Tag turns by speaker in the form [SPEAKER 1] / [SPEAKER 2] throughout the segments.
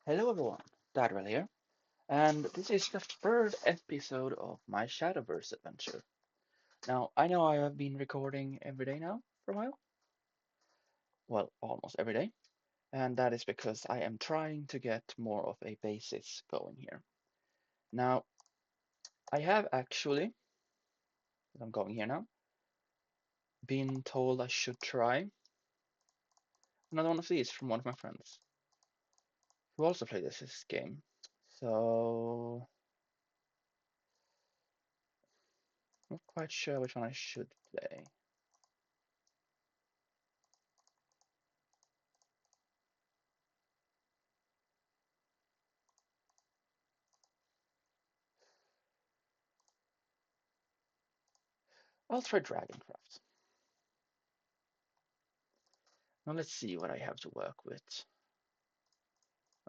[SPEAKER 1] Hello everyone, Dadrael here, and this is the third episode of my Shadowverse adventure. Now, I know I have been recording every day now for a while, well, almost every day, and that is because I am trying to get more of a basis going here. Now, I have actually, I'm going here now, been told I should try another one of these from one of my friends who also played this game. So, not quite sure which one I should play. I'll try Dragoncraft. Now let's see what I have to work with.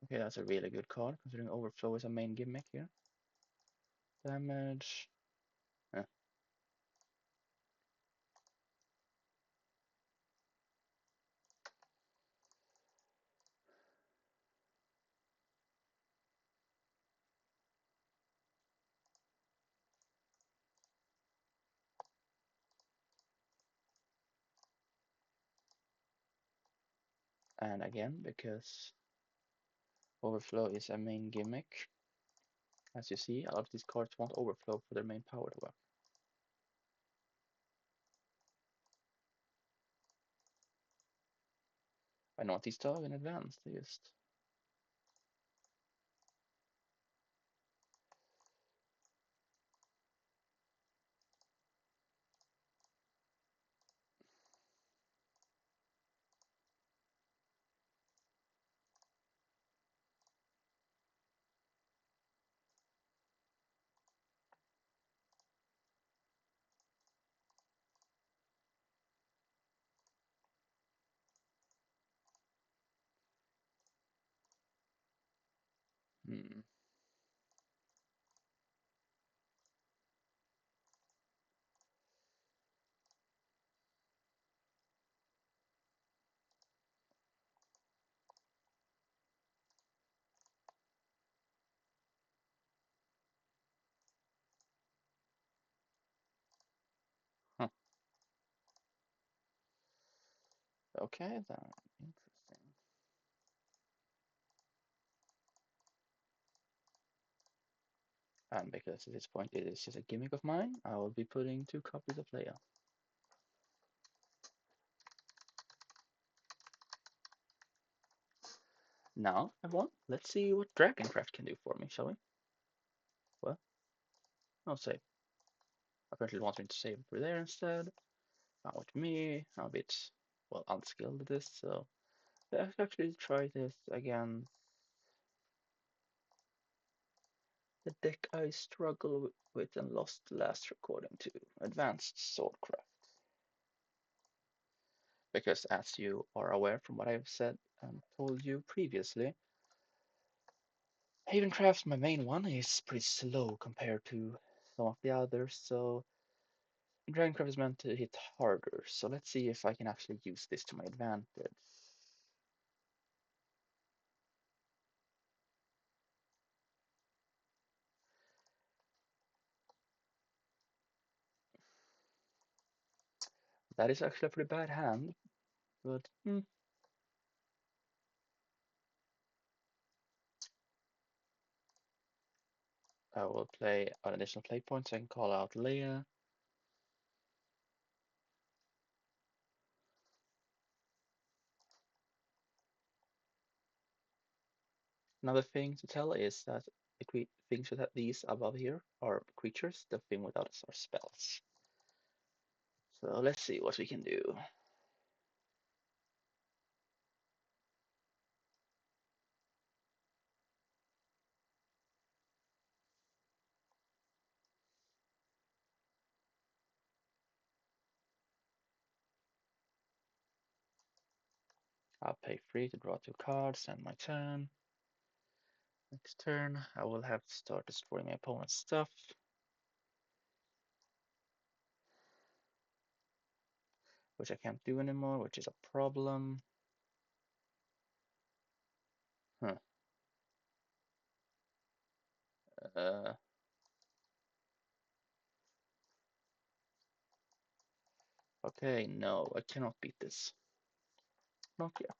[SPEAKER 1] Okay, that's a really good card, considering Overflow is a main gimmick here. Damage. eh, And again, because Overflow is a main gimmick, as you see, a lot of these cards want Overflow for their main power to work. I know what these do in advance, they just... Hmm. Huh. Okay, then. Interesting. And because at this point it is just a gimmick of mine, I will be putting 2 copies of Leia. Now, everyone, let's see what Dragoncraft can do for me, shall we? Well, I'll save. Apparently it wants me to save over there instead. Not with me. I'm a bit, well, unskilled at this, so let's actually try this again. The deck I struggle with and lost last recording to, Advanced Swordcraft. Because as you are aware from what I've said and told you previously, Havencraft, my main one, is pretty slow compared to some of the others, so Dragoncraft is meant to hit harder. So let's see if I can actually use this to my advantage. That is actually a pretty bad hand, but I will play an additional play point so I can call out Leia. Another thing to tell is that the things that these above here are creatures, the thing without us are spells. So let's see what we can do. I'll pay 3 to draw 2 cards and my turn. Next turn, I will have to start destroying my opponent's stuff, which I can't do anymore, which is a problem. Huh. Uh, okay, no, I cannot beat this. Not yet.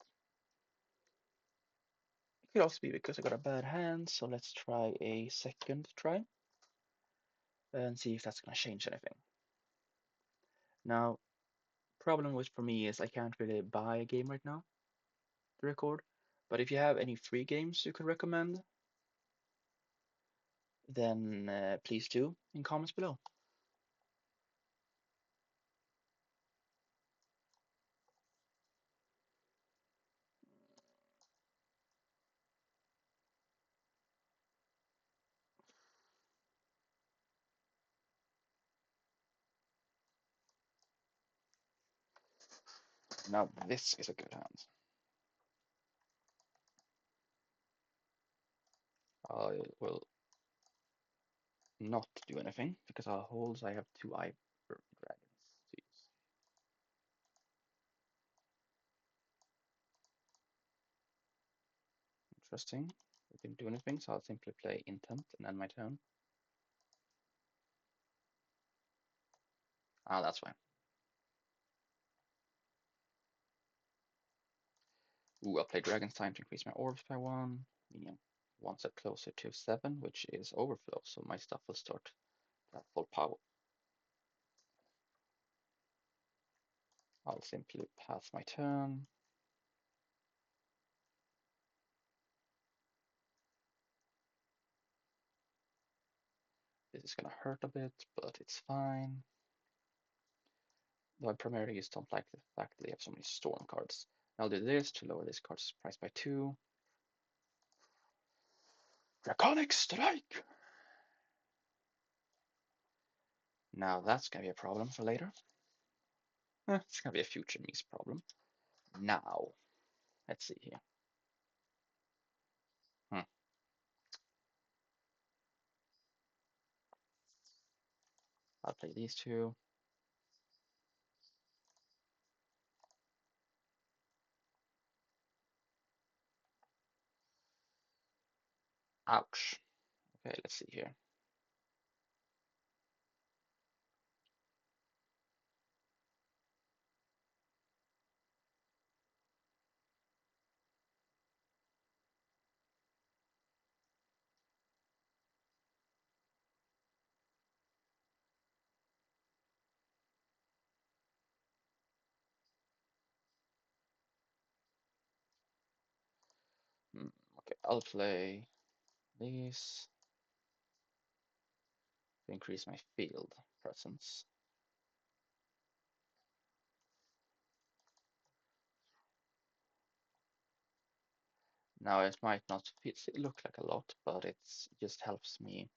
[SPEAKER 1] It could also be because I got a bad hand, so let's try a second try and see if that's gonna change anything. Now, problem with for me is I can't really buy a game right now to record, but if you have any free games you could recommend, then please do in comments below. Now this is a good hand. I will not do anything because I'll hold. I have two eye dragons to use. Interesting. We didn't do anything, so I'll simply play intent and end my turn. Ah, that's fine. Ooh, I'll play Dragon's Time to increase my orbs by one, meaning one step closer to 7, which is overflow, so my stuff will start at full power. I'll simply pass my turn. This is gonna hurt a bit, but it's fine. Though I primarily just don't like the fact that they have so many storm cards. I'll do this to lower this card's price by 2. Draconic Strike! Now that's gonna be a problem for later. It's gonna be a future Mies problem. Now, let's see here. Hmm. I'll play these two. Ouch. Okay, let's see here. Okay, I'll play these to increase my field presence. Now it might not look like a lot, but it just helps me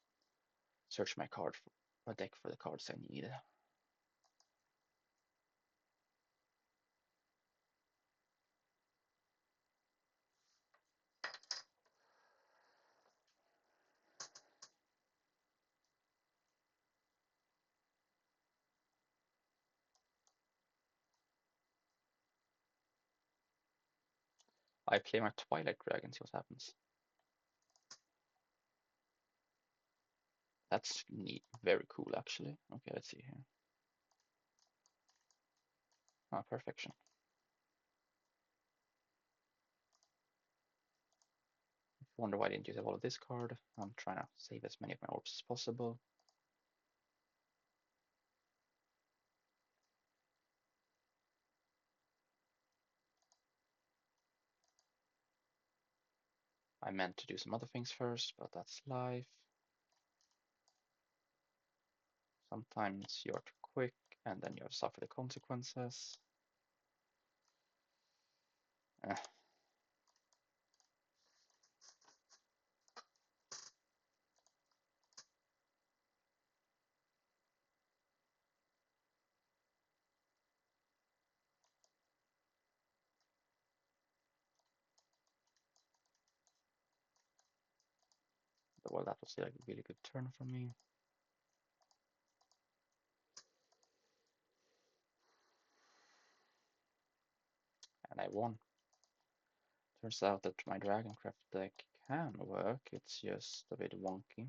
[SPEAKER 1] search my card for my deck for the cards I need. I play my Twilight Dragon, see what happens. That's neat, very cool actually. Okay, let's see here. Ah, perfection. If you wonder why I didn't use all of this card, I'm trying to save as many of my orbs as possible. I meant to do some other things first, but that's life. Sometimes you're too quick, and then you suffer the consequences. Eh, well, that was like a really good turn for me. And I won. Turns out that my Dragoncraft deck can work, it's just a bit wonky.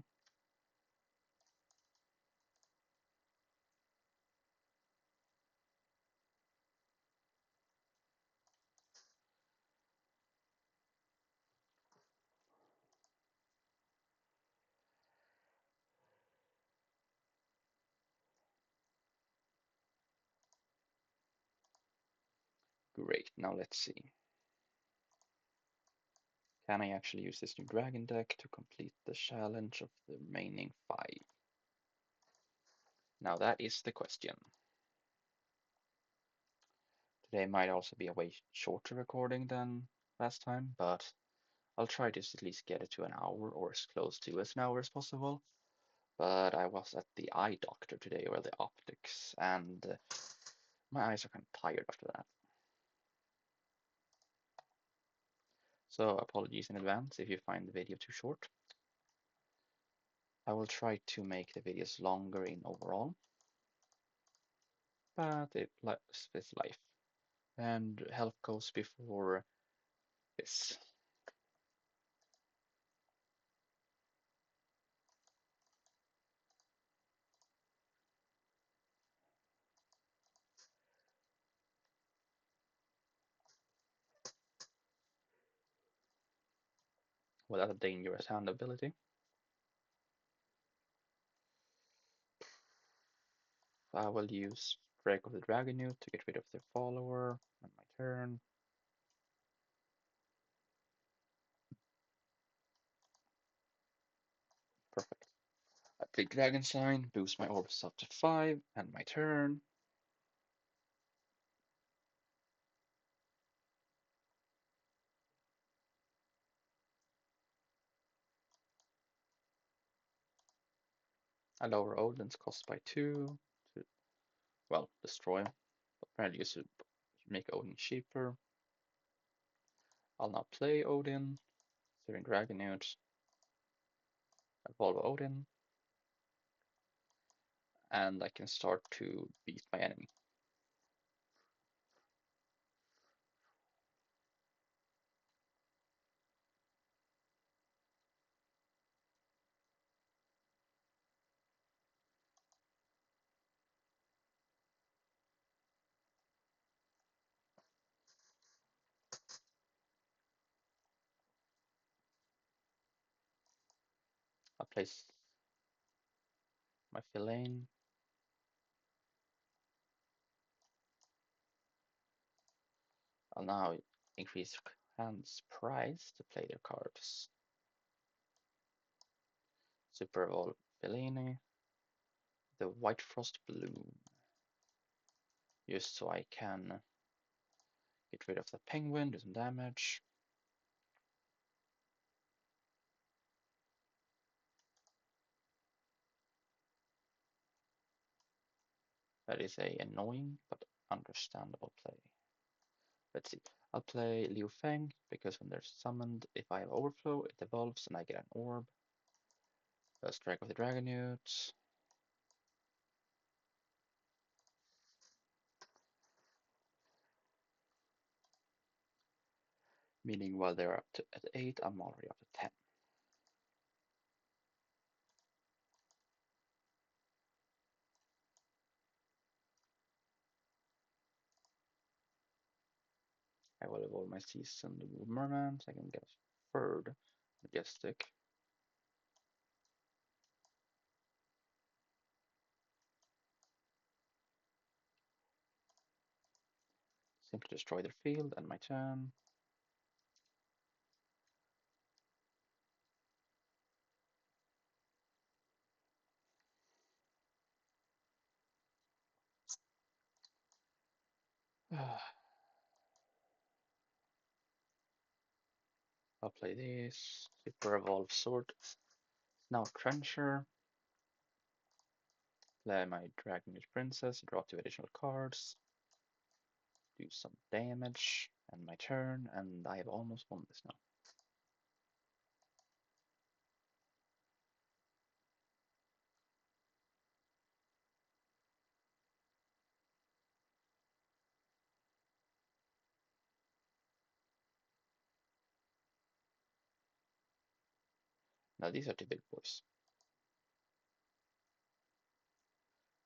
[SPEAKER 1] Great, now let's see. Can I actually use this new dragon deck to complete the challenge of the remaining 5? Now that is the question. Today might also be a way shorter recording than last time, but I'll try to at least get it to an hour or as close to as an hour as possible. But I was at the eye doctor today, or the optics, and my eyes are kind of tired after that. So apologies in advance if you find the video too short. I will try to make the videos longer in overall, but it's life. And health goes before this. Without a dangerous hand ability. I will use Drake of the Dragon Newt to get rid of their follower on my turn. Perfect. I play Dragon Sign, boost my orbs up to 5, and my turn. I lower Odin's cost by 2 to, well, destroy. But apparently you should make Odin cheaper. I'll now play Odin, during Dragon Newt, evolve Odin, and I can start to beat my enemy. I'll place my Filane. I'll now increase hand's price to play their cards. Super Evolve Filane, the White Frost Bloom, just so I can get rid of the penguin, do some damage. That is a annoying but understandable play. Let's see. I'll play Liu Feng because when they're summoned, if I have overflow, it evolves and I get an orb. Strike of the Dragon Newt. Meaning while they're up to at 8, I'm already up to 10. I will evolve my seasoned merman so I can get a third majestic. Simply destroy their field and my turn. I'll play this. Super Evolve Sword. Now Trencher. Play my Dragonage Princess. Draw 2 additional cards. Do some damage. And my turn. And I have almost won this now. Now these are 2 big boys.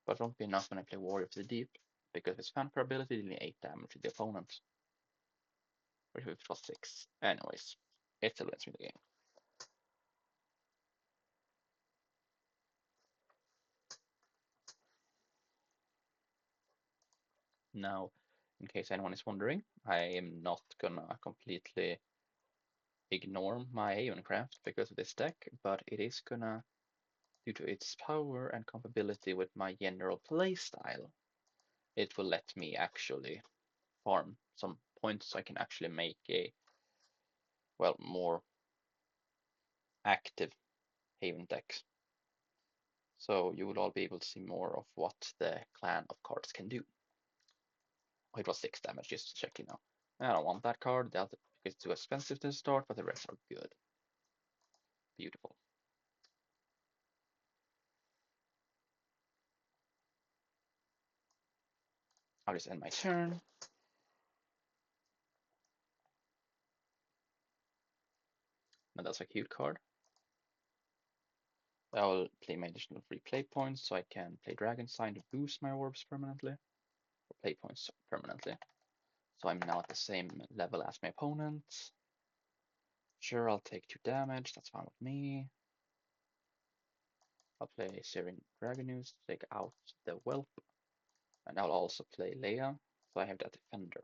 [SPEAKER 1] But won't be enough when I play Warrior of the Deep, because its fanfare ability dealing 8 damage to the opponent. Or if it was 6. Anyways, it still wins me the game. Now, in case anyone is wondering, I am not gonna completely ignore my Aeon Craft because of this deck, but it is gonna, due to its power and compatibility with my general playstyle, it will let me actually farm some points so I can actually make a, well, more active Haven deck. So you will all be able to see more of what the clan of cards can do. Oh, it was 6 damage, just checking now. I don't want that card, the other because it's too expensive to start, but the rest are good. Beautiful. I'll just end my turn. And that's a cute card. I will play my additional free play points so I can play Dragon Sign to boost my orbs permanently. Or play points permanently. So I'm now at the same level as my opponent. Sure, I'll take 2 damage, that's fine with me. I'll play Searing Dragonus to take out the Whelp. And I'll also play Leia, so I have that defender.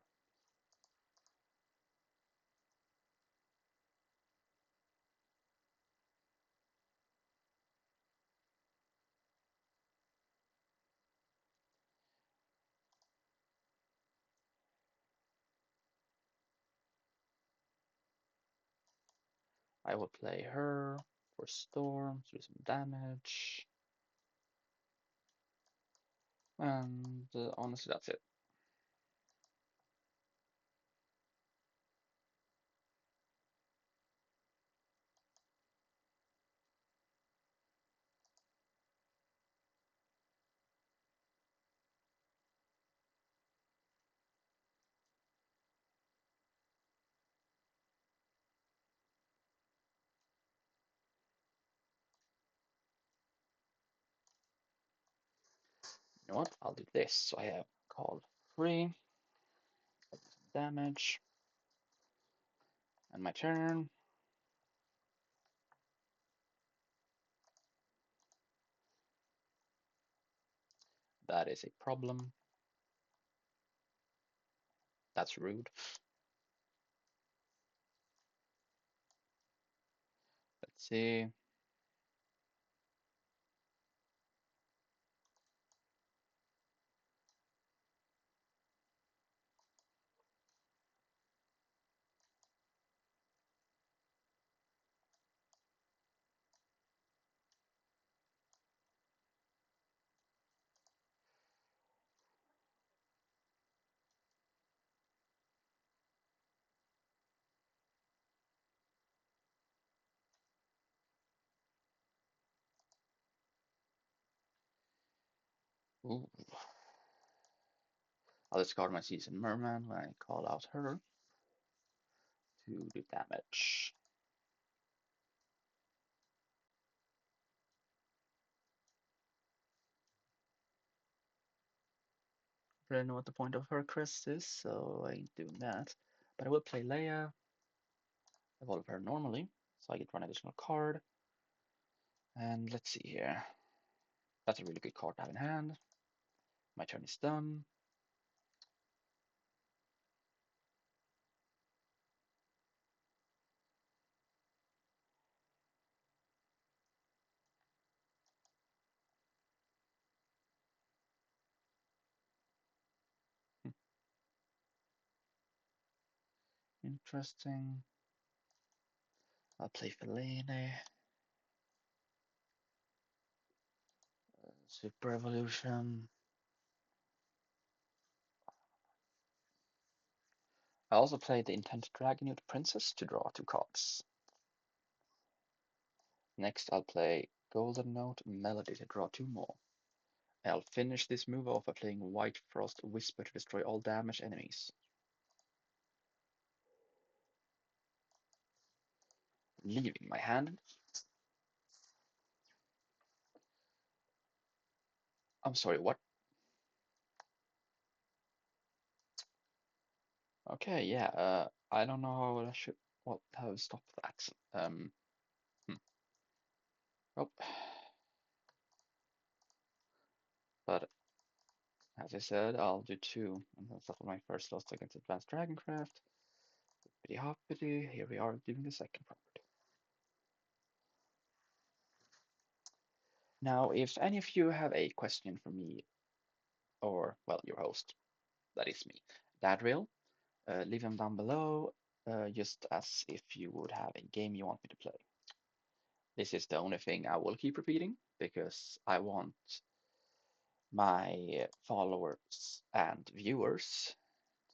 [SPEAKER 1] I will play her for Storm, do some damage. And honestly, that's it. You know what? I'll do this. So I have called free, damage, and my turn. That is a problem. That's rude. Let's see. Ooh. I'll discard my Seasoned Merman when I call out her to do damage. I don't know what the point of her crest is, so I ain't doing that. But I will play Leia, evolve her normally, so I get one additional card. And let's see here. That's a really good card to have in hand. My turn is done. Interesting. I'll play Fellaini. Super Evolution. I also played the Intended Dragonute Princess to draw 2 cards. Next, I'll play Golden Note Melody to draw 2 more. I'll finish this move off by playing White Frost Whisper to destroy all damaged enemies. Leaving my hand. I'm sorry, what? Okay, yeah, I don't know how I should, how to stop that. Hmm. Oh. But As I said, I'll do two, and that's after my first Lost Against Advanced Dragoncraft. Hoppity hoppity, here we are doing the second property. Now, if any of you have a question for me, or, well, your host, that is me, Dadrael, leave them down below, just as if you would have a game you want me to play. This is the only thing I will keep repeating, because I want my followers and viewers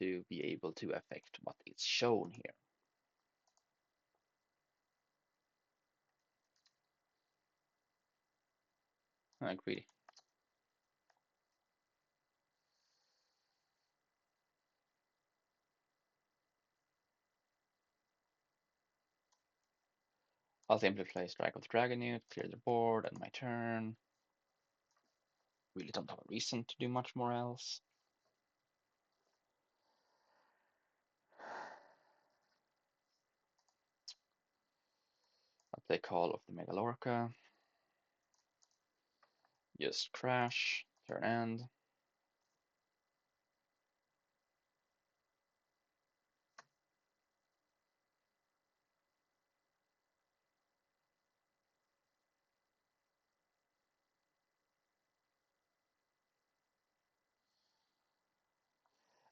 [SPEAKER 1] to be able to affect what is shown here. Greedy. I'll simply play Strike of the Dragon Newt, clear the board, and my turn. Really don't have a reason to do much more else. I'll play Call of the Megalorca. Just crash, turn end.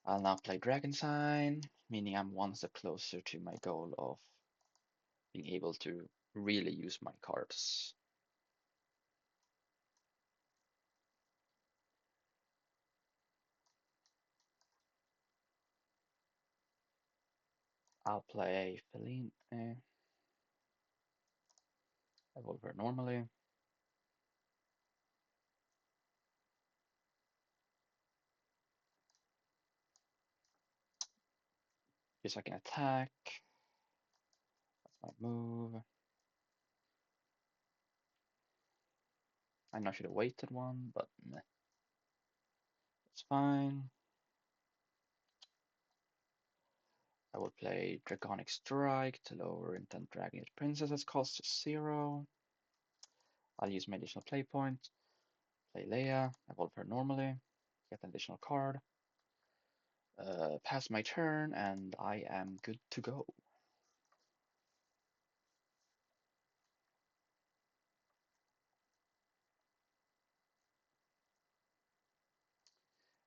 [SPEAKER 1] I'll now play Dragon Sign, meaning I'm one step closer to my goal of being able to really use my cards. I'll play Feline, Evolver normally. Just I can attack. That's my move. I know I should have waited one, but meh, it's fine. I will play Draconic Strike to lower Intent Dragon Princess's cost to 0. I'll use my additional play point. Play Leia, evolve her normally, get an additional card. Pass my turn, and I am good to go.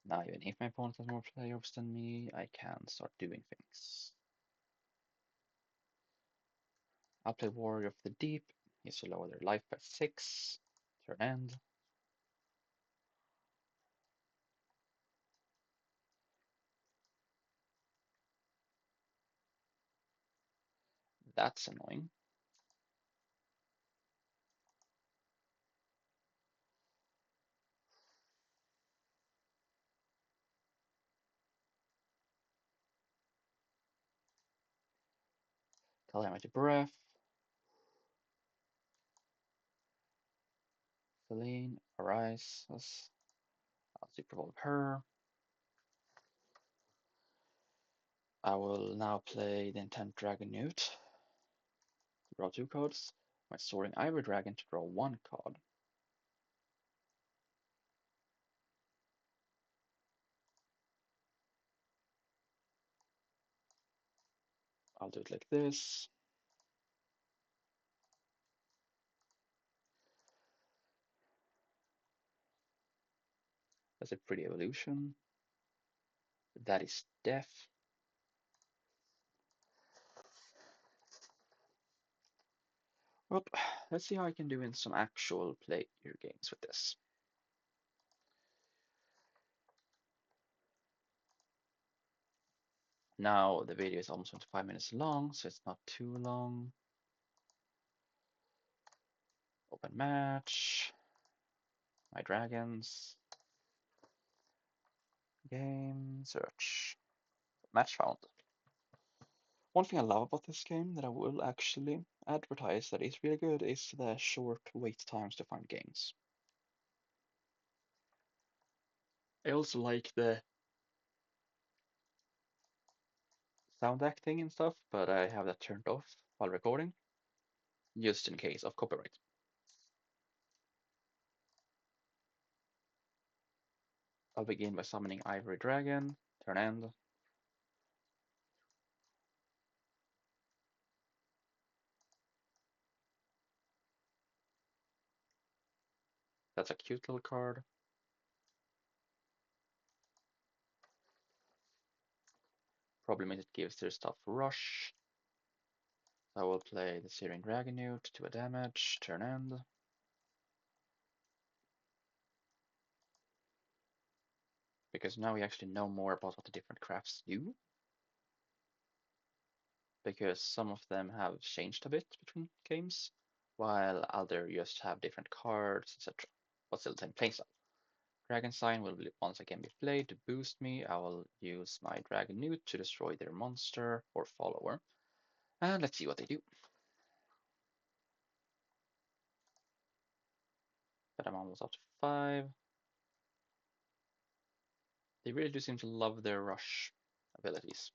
[SPEAKER 1] Now, even if my opponent has more players than me, I can start doing things. I'll play Warrior of the Deep. He's to lower their life by 6. Turn end. That's annoying. Calamity Breath. Feline arises. I'll Super Evolve her. I will now play the Intent Dragon Newt to draw 2 cards. My Soaring Ivory Dragon to draw 1 card. I'll do it like this. That's a pretty evolution. That is death. Well, let's see how I can do in some actual player games with this. Now the video is almost 25 minutes long, so it's not too long. Open match. My dragons. Game search. Match found. One thing I love about this game that I will actually advertise that is really good is the short wait times to find games. I also like the sound acting and stuff, but I have that turned off while recording, just in case of copyright. I'll begin by summoning Ivory Dragon, turn end. That's a cute little card. Problem is it gives their stuff rush. I will play the Syrian Dragonute to a damage, turn end. Because now we actually know more about what the different crafts do. Because some of them have changed a bit between games, while others just have different cards, etc. But still the same playstyle. Dragon Sign will once again be played to boost me. I will use my Dragonute to destroy their monster or follower. And let's see what they do. But I'm almost up to 5. They really do seem to love their rush abilities.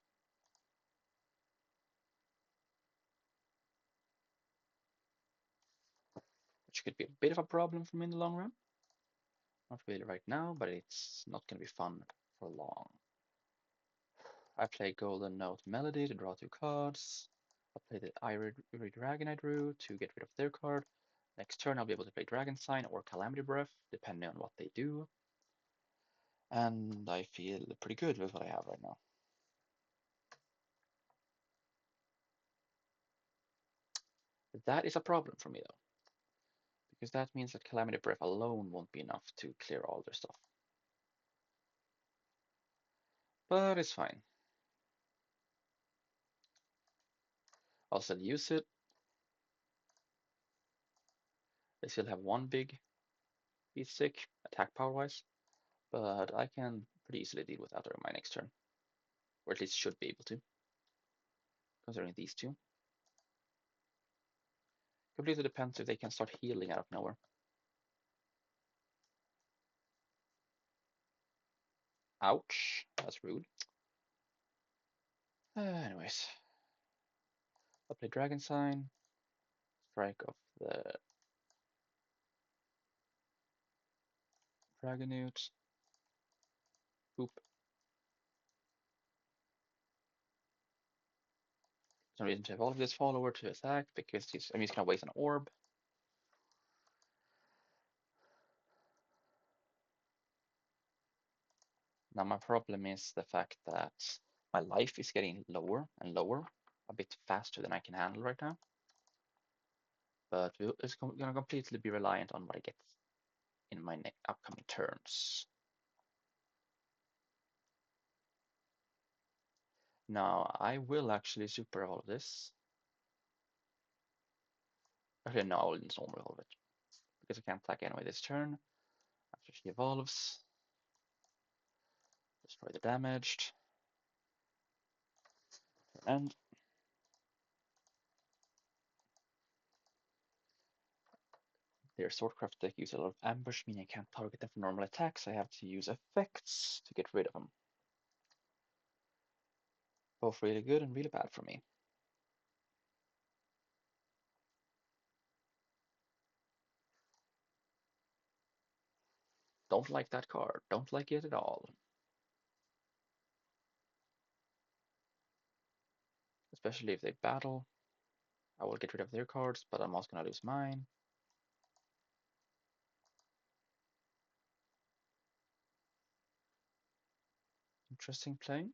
[SPEAKER 1] Which could be a bit of a problem for me in the long run. Not really right now, but it's not going to be fun for long. I play Golden Note Melody to draw 2 cards. I'll play the Ivory Dragon I drew to get rid of their card. Next turn, I'll be able to play Dragon Sign or Calamity Breath, depending on what they do. And I feel pretty good with what I have right now. That is a problem for me, though, because that means that Calamity Breath alone won't be enough to clear all their stuff. But it's fine. I'll still use it. They still have one big beat stick, attack power-wise, but I can pretty easily deal with that during my next turn. Or at least should be able to, considering these two. Completely depends if they can start healing out of nowhere. Ouch, that's rude. Anyways, I'll play Dragon Sign, strike off the Dragonute, boop. There's no reason to evolve this follower to attack because he's gonna waste an orb. Now my problem is the fact that my life is getting lower and lower, a bit faster than I can handle right now. But it's gonna completely be reliant on what I get in my upcoming turns. Now I will actually super evolve this. Actually, no, I will normal evolve it because I can't attack anyway this turn. After she evolves, destroy the damaged, and their Swordcraft deck uses a lot of ambush, meaning I can't target them for normal attacks. I have to use effects to get rid of them. Both really good and really bad for me. Don't like that card. Don't like it at all. Especially if they battle. I will get rid of their cards, but I'm also gonna lose mine. Interesting play.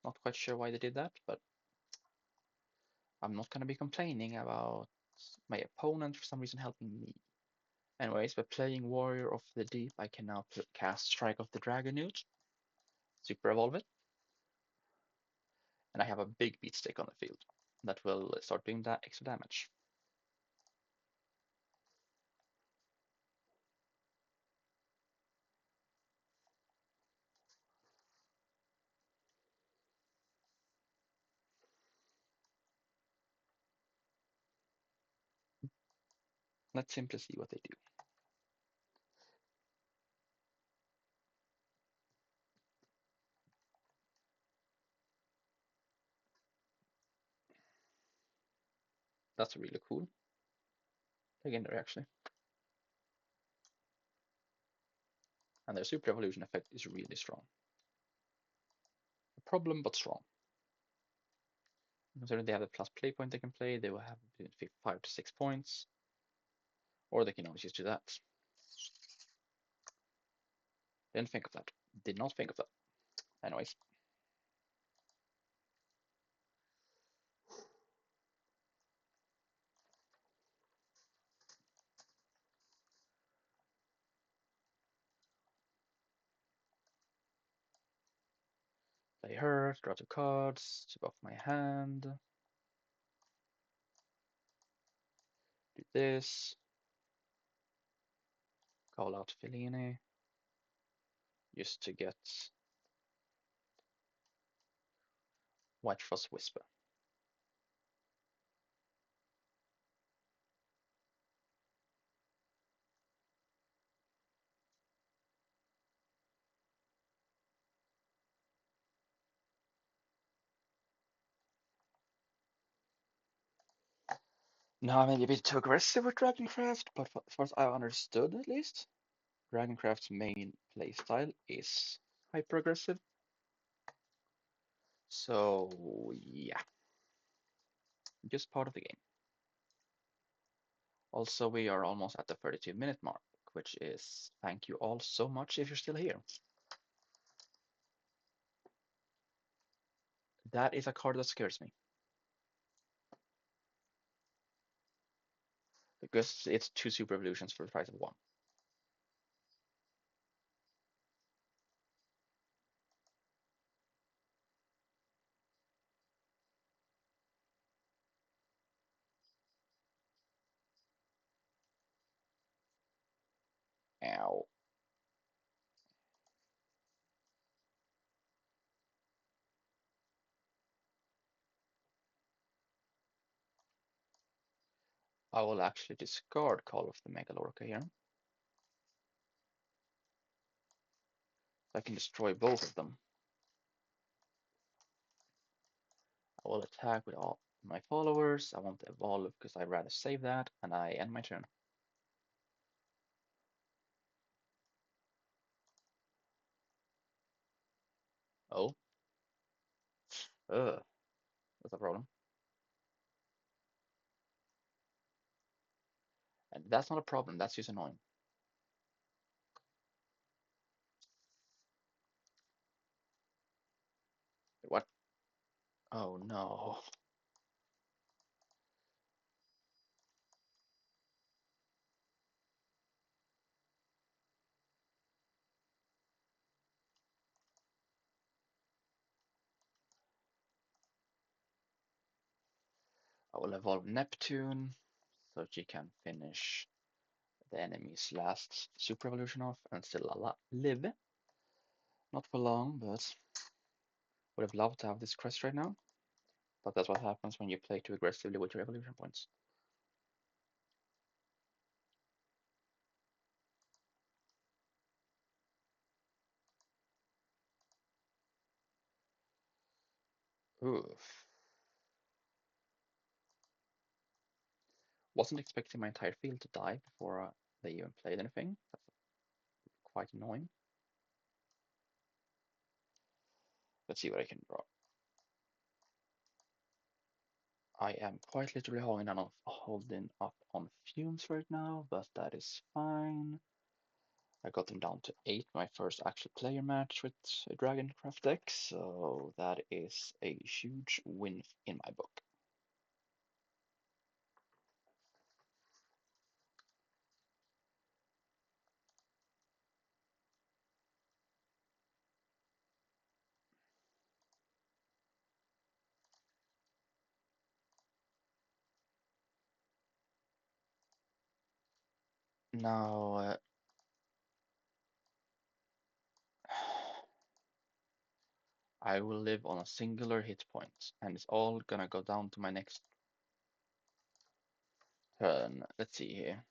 [SPEAKER 1] Not quite sure why they did that, but I'm not gonna be complaining about my opponent for some reason helping me. Anyways, by playing Warrior of the Deep, I can now cast Strike of the Dragonute, Super Evolve it, and I have a big beat stick on the field that will start doing that extra damage. Let's simply see what they do. That's really cool. Legendary, actually. and their super evolution effect is really strong. A problem, but strong. Considering they have a plus play point they can play, they will have between 5 to 6 points, or they can always just do that. Didn't think of that. Did not think of that. Anyways. Play her, draw 2 cards, chip off my hand. Do this. Call out Fellini. Just to get White Frost Whisper. Now I may be a bit too aggressive with Dragoncraft, but as far as I understood at least, Dragoncraft's main playstyle is hyper aggressive. So yeah, just part of the game. Also, we are almost at the 32-minute mark, which is thank you all so much if you're still here. That is a card that scares me. Because it's 2 super evolutions for the price of 1. Ow. I will actually discard Call of the Megalorca here. So I can destroy both of them. I will attack with all my followers. I want to evolve because I'd rather save that, and I end my turn. Oh. Ugh. That's a problem. And that's not a problem, that's just annoying. What? Oh no. I will evolve Neptune so she can finish the enemy's last super evolution off and still live. Not for long, but would have loved to have this crest right now. But that's what happens when you play too aggressively with your evolution points. Oof. Wasn't expecting my entire field to die before they even played anything. That's quite annoying. Let's see what I can draw. I am quite literally holding up on fumes right now, but that is fine. I got them down to 8 my first actual player match with a Dragoncraft deck, so that is a huge win in my book. Now, I will live on a singular hit point, and it's all gonna go down to my next turn. Let's see here.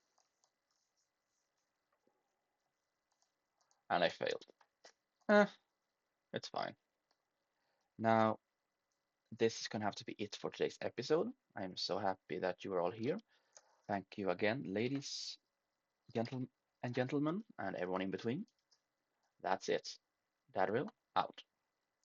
[SPEAKER 1] And I failed. Eh, it's fine. Now, this is gonna have to be it for today's episode. I'm so happy that you are all here. Thank you again, ladies, gentlemen, and everyone in between. That's it. Dadrael out.